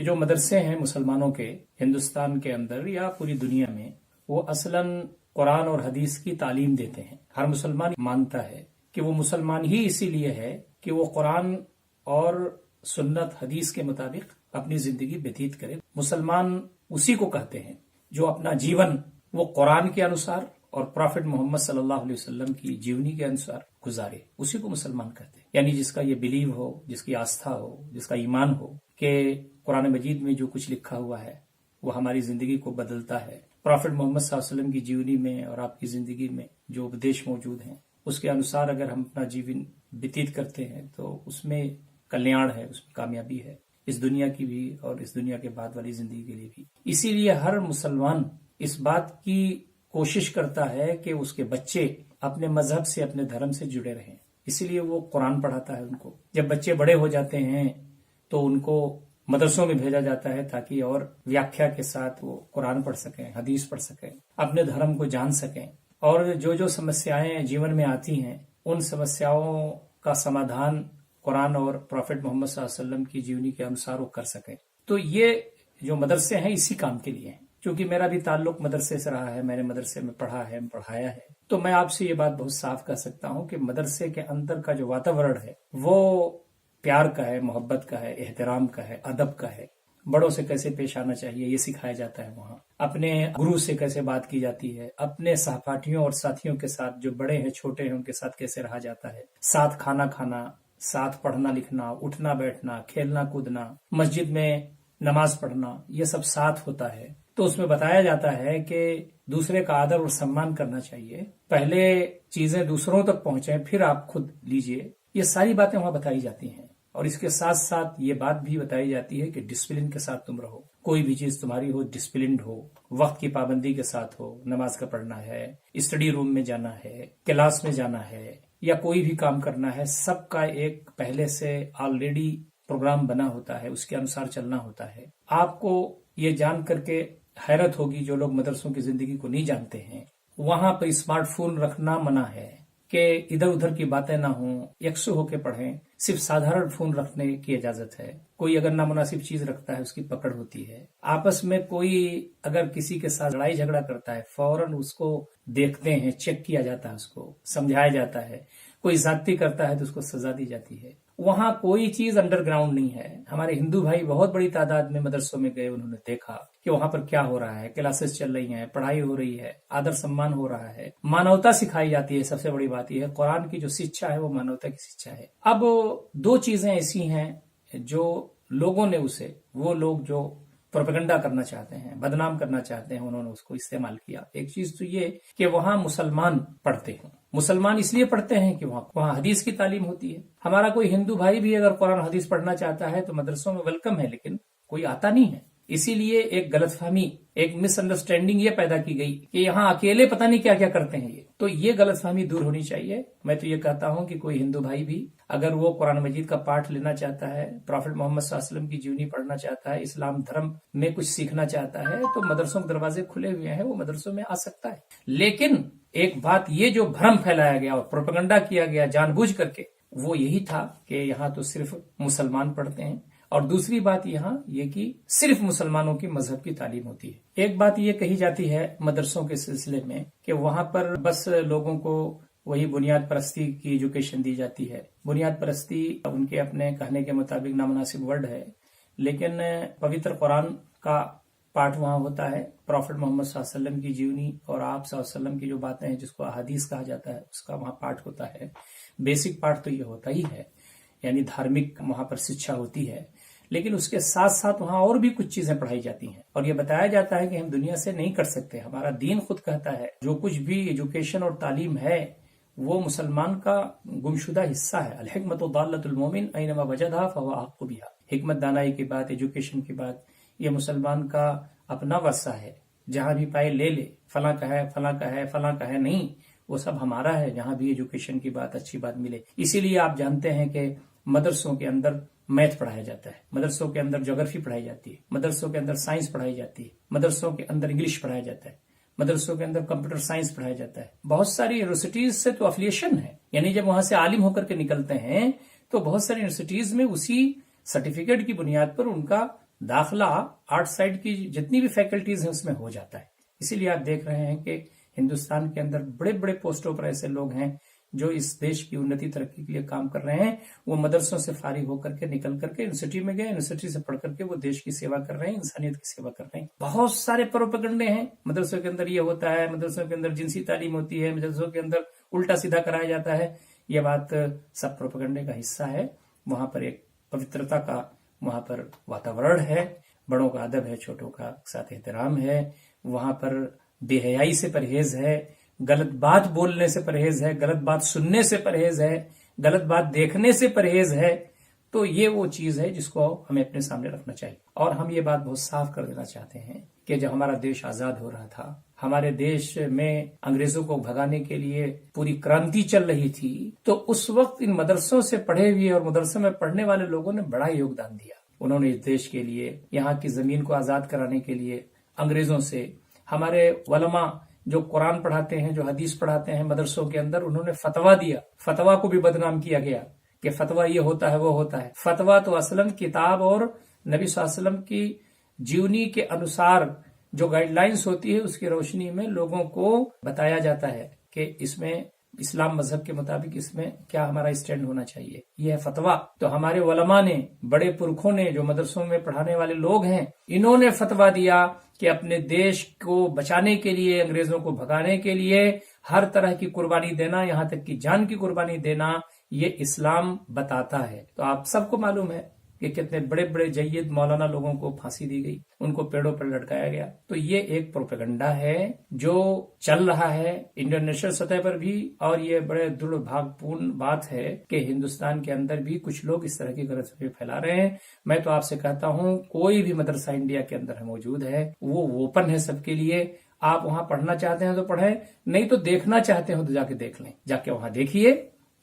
کہ جو مدرسے ہیں مسلمانوں کے ہندوستان کے اندر یا پوری دنیا میں، وہ اصلاً قرآن اور حدیث کی تعلیم دیتے ہیں۔ ہر مسلمان مانتا ہے کہ وہ مسلمان ہی اسی لیے ہے کہ وہ قرآن اور سنت حدیث کے مطابق اپنی زندگی وتیت کرے۔ مسلمان اسی کو کہتے ہیں جو اپنا جیون وہ قرآن کے انوسار اور پروفٹ محمد صلی اللہ علیہ وسلم کی جیونی کے انوسار گزارے، اسی کو مسلمان کہتے ہیں۔ یعنی جس کا یہ بلیو ہو، جس کی آستھا ہو، جس کا ایمان ہو کہ قرآن مجید میں جو کچھ لکھا ہوا ہے وہ ہماری زندگی کو بدلتا ہے۔ پروفٹ محمد صلی اللہ علیہ وسلم کی جیونی میں اور آپ کی زندگی میں جو اپدیش موجود ہیں اس کے انوسار اگر ہم اپنا جیون وتیت کرتے ہیں تو اس میں کلیان ہے، اس میں کامیابی ہے، اس دنیا کی بھی اور اس دنیا کے بعد والی زندگی کے لیے بھی۔ اسی لیے ہر مسلمان اس بات کی کوشش کرتا ہے کہ اس کے بچے اپنے مذہب سے، اپنے دھرم سے جڑے رہیں، اسی لیے وہ قرآن پڑھاتا ہے ان کو۔ جب بچے بڑے ہو جاتے ہیں تو ان کو مدرسوں میں بھیجا جاتا ہے تاکہ اور ویاکھیا کے ساتھ وہ قرآن پڑھ سکیں، حدیث پڑھ سکیں، اپنے دھرم کو جان سکیں، اور جو سمسیایں جیون میں آتی ہیں ان سمسیاؤں کا سمادھان قرآن اور پروفٹ محمد صلی اللہ علیہ وسلم کی جیونی کے انوسار وہ کر سکیں۔ تو یہ جو مدرسے ہیں اسی کام کے لیے ہیں۔ چونکہ میرا بھی تعلق مدرسے سے رہا ہے، میں نے مدرسے میں پڑھا ہے، پڑھایا ہے، تو میں آپ سے یہ بات بہت صاف کہہ سکتا ہوں کہ مدرسے کے اندر کا جو واتاورن ہے وہ پیار کا ہے، محبت کا ہے، احترام کا ہے، ادب کا ہے۔ بڑوں سے کیسے پیش آنا چاہیے یہ سکھایا جاتا ہے وہاں، اپنے گرو سے کیسے بات کی جاتی ہے، اپنے سہپاٹھیوں اور ساتھیوں کے ساتھ جو بڑے ہیں چھوٹے ہیں ان کے ساتھ کیسے رہا جاتا ہے، ساتھ کھانا کھانا، ساتھ پڑھنا لکھنا، اٹھنا بیٹھنا، کھیلنا کودنا، مسجد میں نماز پڑھنا، یہ سب ساتھ ہوتا ہے۔ تو اس میں بتایا جاتا ہے کہ دوسرے کا آدر اور سمان کرنا چاہیے، پہلے چیزیں دوسروں تک پہنچیں پھر آپ خود لیجئے، یہ ساری باتیں وہاں بتائی جاتی ہیں۔ اور اس کے ساتھ ساتھ یہ بات بھی بتائی جاتی ہے کہ ڈسپلن کے ساتھ تم رہو، کوئی بھی چیز تمہاری ہو ڈسپلنڈ ہو، وقت کی پابندی کے ساتھ ہو، نماز کا پڑھنا ہے، اسٹڈی روم میں جانا ہے، کلاس میں جانا ہے، یا کوئی بھی کام کرنا ہے، سب کا ایک پہلے سے آلریڈی پروگرام بنا ہوتا ہے، اس کے انوسار چلنا ہوتا ہے۔ آپ کو یہ جان کر کے حیرت ہوگی جو لوگ مدرسوں کی زندگی کو نہیں جانتے ہیں، وہاں پہ اسمارٹ فون رکھنا منع ہے کہ ادھر ادھر کی باتیں نہ ہوں، یکسو ہو کے پڑھیں، صرف سادھارن فون رکھنے کی اجازت ہے۔ کوئی اگر نامناسب چیز رکھتا ہے اس کی پکڑ ہوتی ہے۔ آپس میں کوئی اگر کسی کے ساتھ لڑائی جھگڑا کرتا ہے فوراً اس کو دیکھتے ہیں، چیک کیا جاتا ہے، اس کو سمجھایا جاتا ہے، کوئی زیادتی کرتا ہے تو اس کو سزا دی جاتی ہے۔ وہاں کوئی چیز انڈر گراؤنڈ نہیں ہے۔ ہمارے ہندو بھائی بہت بڑی تعداد میں مدرسوں میں گئے، انہوں نے دیکھا کہ وہاں پر کیا ہو رہا ہے، کلاسز چل رہی ہیں، پڑھائی ہو رہی ہے، آدر سمان ہو رہا ہے، مانوتا سکھائی جاتی ہے۔ سب سے بڑی بات یہ ہے قرآن کی جو شکشا ہے وہ مانوتا کی شکشا ہے۔ اب دو چیزیں ایسی ہیں جو لوگوں نے اسے، وہ لوگ جو پروپیگنڈا کرنا چاہتے ہیں، بدنام کرنا چاہتے ہیں، انہوں نے اس کو استعمال کیا۔ ایک چیز تو یہ کہ وہاں مسلمان پڑھتے ہیں، مسلمان اس لیے پڑھتے ہیں کہ وہاں حدیث کی تعلیم ہوتی ہے۔ ہمارا کوئی ہندو بھائی بھی اگر قرآن حدیث پڑھنا چاہتا ہے تو مدرسوں میں ویلکم ہے، لیکن کوئی آتا نہیں ہے۔ اسی لیے ایک غلط فہمی، ایک مس انڈرسٹینڈنگ یہ پیدا کی گئی کہ یہاں اکیلے پتہ نہیں کیا کیا کرتے ہیں یہ۔ تو یہ غلط فہمی دور ہونی چاہیے۔ میں تو یہ کہتا ہوں کہ کوئی ہندو بھائی بھی اگر وہ قرآن مجید کا پاٹھ لینا چاہتا ہے، پروفٹ محمد صلی اللہ علیہ وسلم کی جیونی پڑھنا چاہتا ہے، اسلام دھرم میں کچھ سیکھنا چاہتا ہے تو مدرسوں کے دروازے کھلے ہوئے ہیں، وہ مدرسوں میں آ سکتا ہے۔ لیکن ایک بات یہ جو بھرم پھیلایا گیا اور پروپیگنڈا کیا گیا جان بوجھ کر کے، وہ یہی تھا کہ یہاں تو صرف مسلمان پڑھتے ہیں، اور دوسری بات یہاں یہ کہ صرف مسلمانوں کی مذہب کی تعلیم ہوتی ہے۔ ایک بات یہ کہی جاتی ہے مدرسوں کے سلسلے میں کہ وہاں پر بس لوگوں کو وہی بنیاد پرستی کی ایجوکیشن دی جاتی ہے۔ بنیاد پرستی ان کے اپنے کہنے کے مطابق نامناسب ورڈ ہے، لیکن پوتر قرآن کا پاٹھ وہاں ہوتا ہے، پروفٹ محمد صلی اللہ علیہ وسلم کی جیونی اور آپ صلی اللہ علیہ وسلم کی جو باتیں ہیں جس کو احادیث کہا جاتا ہے اس کا وہاں پاٹھ ہوتا ہے۔ بیسک پاٹھ تو یہ ہوتا ہی ہے، یعنی دھارمک وہاں پر شکشا ہوتی ہے، لیکن اس کے ساتھ ساتھ وہاں اور بھی کچھ چیزیں پڑھائی جاتی ہیں، اور یہ بتایا جاتا ہے کہ ہم دنیا سے نہیں کر سکتے۔ ہمارا دین خود کہتا ہے جو کچھ بھی ایجوکیشن اور تعلیم ہے وہ مسلمان کا گمشدہ حصہ ہے۔ الحکمت ضالۃ المومن اینما وجدھا فہو احق بہا۔ حکمت دانائی کی بات، ایجوکیشن کی بات، یہ مسلمان کا اپنا ورثہ ہے، جہاں بھی پائے لے لے، فلاں کا ہے، فلاں کا ہے، فلاں کا ہے نہیں، وہ سب ہمارا ہے، جہاں بھی ایجوکیشن کی بات، اچھی بات ملے۔ اسی لیے آپ جانتے ہیں کہ مدرسوں کے اندر میتھ پڑھایا جاتا ہے، مدرسوں کے اندر جغرافی پڑھائی جاتی ہے، مدرسوں کے اندر سائنس پڑھائی جاتی ہے، مدرسوں کے اندر انگلش پڑھایا جاتا ہے، مدرسوں کے اندر کمپیوٹر سائنس پڑھایا جاتا ہے۔ بہت ساری یونیورسٹیز سے تو افیلیشن ہے، یعنی جب وہاں سے عالم ہو کر کے نکلتے ہیں تو بہت ساری یونیورسٹیز میں اسی سرٹیفکیٹ کی بنیاد پر ان کا داخلہ آرٹ سائڈ کی جتنی بھی فیکلٹیز ہیں اس میں ہو جاتا ہے. اسی لیے آپ دیکھ رہے ہیں کہ ہندوستان کے اندر بڑے بڑے پوسٹوں پر ایسے لوگ ہیں جو اس دیش کی انتی ترقی کے لیے کام کر رہے ہیں. وہ مدرسوں سے فارغ ہو کر کے نکل کر کے یونیورسٹی میں گئے, یونیورسٹی سے پڑھ کر کے وہ دیش کی سیوا کر رہے ہیں, انسانیت کی سیوا کر رہے ہیں. بہت سارے پروپیگنڈے ہیں مدرسوں کے اندر, یہ ہوتا ہے مدرسوں کے اندر جنسی تعلیم ہوتی ہے, مدرسوں کے اندر الٹا سیدھا کرایا جاتا ہے. یہ بات سب پروپیگنڈے کا حصہ ہے. وہاں پر ایک پوترتا کا وہاں پر واتاورن ہے, بڑوں کا ادب ہے, چھوٹوں کا ساتھ احترام ہے. وہاں پر بے حیائی سے پرہیز ہے, غلط بات بولنے سے پرہیز ہے, غلط بات سننے سے پرہیز ہے, غلط بات دیکھنے سے پرہیز ہے. تو یہ وہ چیز ہے جس کو ہمیں اپنے سامنے رکھنا چاہیے. اور ہم یہ بات بہت صاف کر دینا چاہتے ہیں کہ جب ہمارا دیش آزاد ہو رہا تھا, ہمارے دیش میں انگریزوں کو بھگانے کے لیے پوری کرانتی چل رہی تھی, تو اس وقت ان مدرسوں سے پڑھے ہوئے اور مدرسوں میں پڑھنے والے لوگوں نے بڑا یوگدان دیا. انہوں نے اس دیش کے لیے, یہاں کی زمین کو آزاد کرانے کے لیے انگریزوں سے, ہمارے علماء جو قرآن پڑھاتے ہیں, جو حدیث پڑھاتے ہیں مدرسوں کے اندر, انہوں نے فتویٰ دیا. فتویٰ کو بھی بدنام کیا گیا کہ فتویٰ یہ ہوتا ہے وہ ہوتا ہے. فتویٰ تو اصلاً کتاب اور نبی صلی اللہ علیہ وسلم کی جیونی کے انوسار جو گائیڈ لائنز ہوتی ہے اس کی روشنی میں لوگوں کو بتایا جاتا ہے کہ اس میں اسلام مذہب کے مطابق اس میں کیا ہمارا اسٹینڈ ہونا چاہیے. یہ ہے فتویٰ. تو ہمارے علماء نے, بڑے پرکھوں نے, جو مدرسوں میں پڑھانے والے لوگ ہیں, انہوں نے فتویٰ دیا کہ اپنے دیش کو بچانے کے لیے, انگریزوں کو بھگانے کے لیے ہر طرح کی قربانی دینا, یہاں تک کہ جان کی قربانی دینا, یہ اسلام بتاتا ہے. تو آپ سب کو معلوم ہے کہ کتنے بڑے بڑے جید مولانا لوگوں کو پھانسی دی گئی, ان کو پیڑوں پر لٹکایا گیا. تو یہ ایک پروپیگنڈا ہے جو چل رہا ہے انٹرنیشنل سطح پر بھی, اور یہ بڑے دربھاگپورن بات ہے کہ ہندوستان کے اندر بھی کچھ لوگ اس طرح کی غلط فہمی پھیلا رہے ہیں. میں تو آپ سے کہتا ہوں کوئی بھی مدرسہ انڈیا کے اندر موجود ہے وہ اوپن ہے سب کے لیے. آپ وہاں پڑھنا چاہتے ہیں تو پڑھیں, نہیں تو دیکھنا چاہتے ہیں تو جا کے دیکھ لیں. جا کے وہاں دیکھیے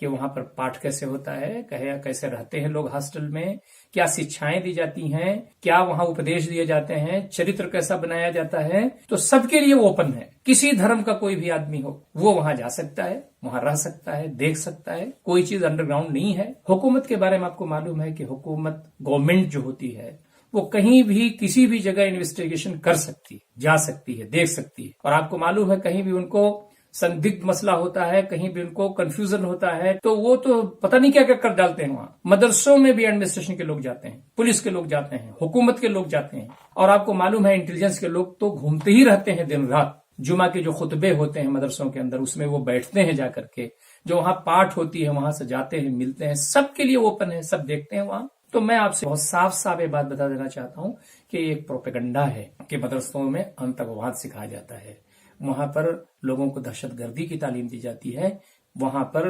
کہ وہاں پر پاٹھ کیسے ہوتا ہے, کیسے رہتے ہیں لوگ ہاسٹل میں, کیا شکشائیں دی جاتی ہیں, کیا وہاں اپدیش دیے جاتے ہیں, چرتر کیسا بنایا جاتا ہے. تو سب کے لیے وہ اوپن ہے. کسی دھرم کا کوئی بھی آدمی ہو وہ وہاں جا سکتا ہے, وہاں رہ سکتا ہے, دیکھ سکتا ہے. کوئی چیز انڈر گراؤنڈ نہیں ہے. حکومت کے بارے میں آپ کو معلوم ہے کہ حکومت, گورنمنٹ جو ہوتی ہے وہ کہیں بھی کسی بھی جگہ انویسٹیگیشن کر سکتی ہے, جا سکتی ہے, دیکھ سکتی ہے. اور آپ کو معلوم ہے کہیں بھی ان کو سندگدھ مسئلہ ہوتا ہے, کہیں بھی ان کو کنفیوژن ہوتا ہے, تو وہ تو پتہ نہیں کیا کر ڈالتے ہیں. وہاں مدرسوں میں بھی ایڈمنسٹریشن کے لوگ جاتے ہیں, پولیس کے لوگ جاتے ہیں, حکومت کے لوگ جاتے ہیں. اور آپ کو معلوم ہے انٹیلیجنس کے لوگ تو گھومتے ہی رہتے ہیں دن رات. جمعہ کے جو خطبے ہوتے ہیں مدرسوں کے اندر, اس میں وہ بیٹھتے ہیں جا کر کے. جو وہاں پاٹھ ہوتی ہے وہاں سے جاتے ہیں, ملتے ہیں. سب کے لیے اوپن ہے, سب دیکھتے ہیں وہاں. تو میں آپ سے بہت صاف یہ بات بتا دینا چاہتا ہوں کہ یہ ایک پروپیگنڈا ہے کہ مدرسوں میں آتنکواد سکھایا جاتا ہے, وہاں پر لوگوں کو دہشت گردی کی تعلیم دی جاتی ہے, وہاں پر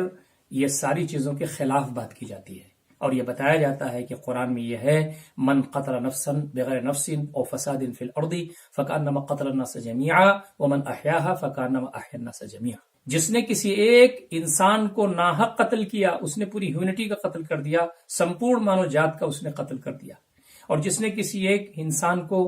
یہ ساری چیزوں کے خلاف بات کی جاتی ہے. اور یہ بتایا جاتا ہے کہ قرآن میں یہ ہے, من قتل نفسا بغیر نفس او فساد فی الارض فکانما قتل الناس جميعا ومن احیاها فکانما احیا الناس جميعا. جس نے کسی ایک انسان کو ناحق قتل کیا, اس نے پوری ہیومنٹی کا قتل کر دیا, سمپورن مانو جات کا اس نے قتل کر دیا. اور جس نے کسی ایک انسان کو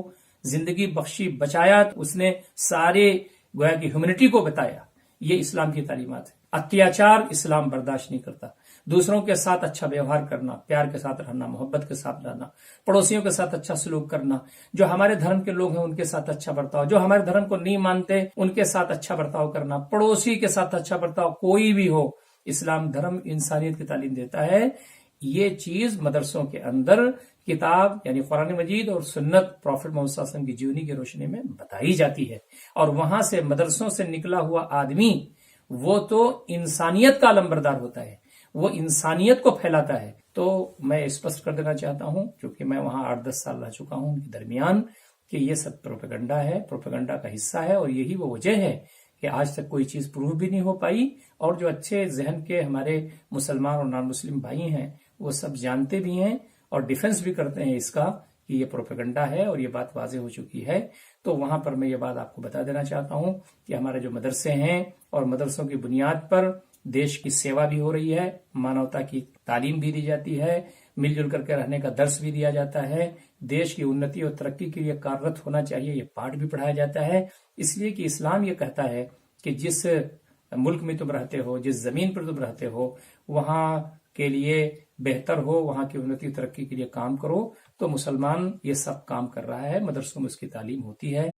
زندگی بخشی, بچایا, اس نے سارے گویا کہ ہیومنٹی کو بتایا. یہ اسلام کی تعلیمات ہے. اتیاچار اسلام برداشت نہیں کرتا. دوسروں کے ساتھ اچھا ویوہار کرنا, پیار کے ساتھ رہنا, محبت کے ساتھ رہنا, پڑوسیوں کے ساتھ اچھا سلوک کرنا, جو ہمارے دھرم کے لوگ ہیں ان کے ساتھ اچھا برتاؤ, جو ہمارے دھرم کو نہیں مانتے ان کے ساتھ اچھا برتاؤ کرنا, پڑوسی کے ساتھ اچھا برتاؤ, کوئی بھی ہو. اسلام دھرم انسانیت کی تعلیم دیتا ہے. یہ چیز مدرسوں کے اندر کتاب یعنی قرآن مجید اور سنت پروفٹ محمد صلی اللہ علیہ وسلم کی جیونی کی روشنی میں بتائی جاتی ہے. اور وہاں سے مدرسوں سے نکلا ہوا آدمی وہ تو انسانیت کا علمبردار ہوتا ہے, وہ انسانیت کو پھیلاتا ہے. تو میں اسپشٹ کر دینا چاہتا ہوں, کیونکہ میں وہاں 8-10 سال رہ چکا ہوں ان کے درمیان, کہ یہ سب پروپیگنڈا ہے, پروپیگنڈا کا حصہ ہے. اور یہی وہ وجہ ہے کہ آج تک کوئی چیز پروف بھی نہیں ہو پائی. اور جو اچھے ذہن کے ہمارے مسلمان اور نان مسلم بھائی ہیں وہ سب جانتے بھی ہیں اور ڈیفنس بھی کرتے ہیں اس کا کہ یہ پروپیگنڈا ہے اور یہ بات واضح ہو چکی ہے. تو وہاں پر میں یہ بات آپ کو بتا دینا چاہتا ہوں کہ ہمارے جو مدرسے ہیں اور مدرسوں کی بنیاد پر دیش کی سیوا بھی ہو رہی ہے, مانوتا کی تعلیم بھی دی جاتی ہے, مل جل کر کے رہنے کا درس بھی دیا جاتا ہے, دیش کی انتی اور ترقی کے لیے کاررت ہونا چاہیے یہ پاٹھ بھی پڑھایا جاتا ہے. اس لیے کہ اسلام یہ کہتا ہے کہ جس ملک میں تم رہتے ہو, جس زمین پر تم رہتے ہو, وہاں کے لیے بہتر ہو، وہاں کی انتی ترقی کے لیے کام کرو، تو مسلمان یہ سب کام کر رہا ہے، مدرسوں میں اس کی تعلیم ہوتی ہے،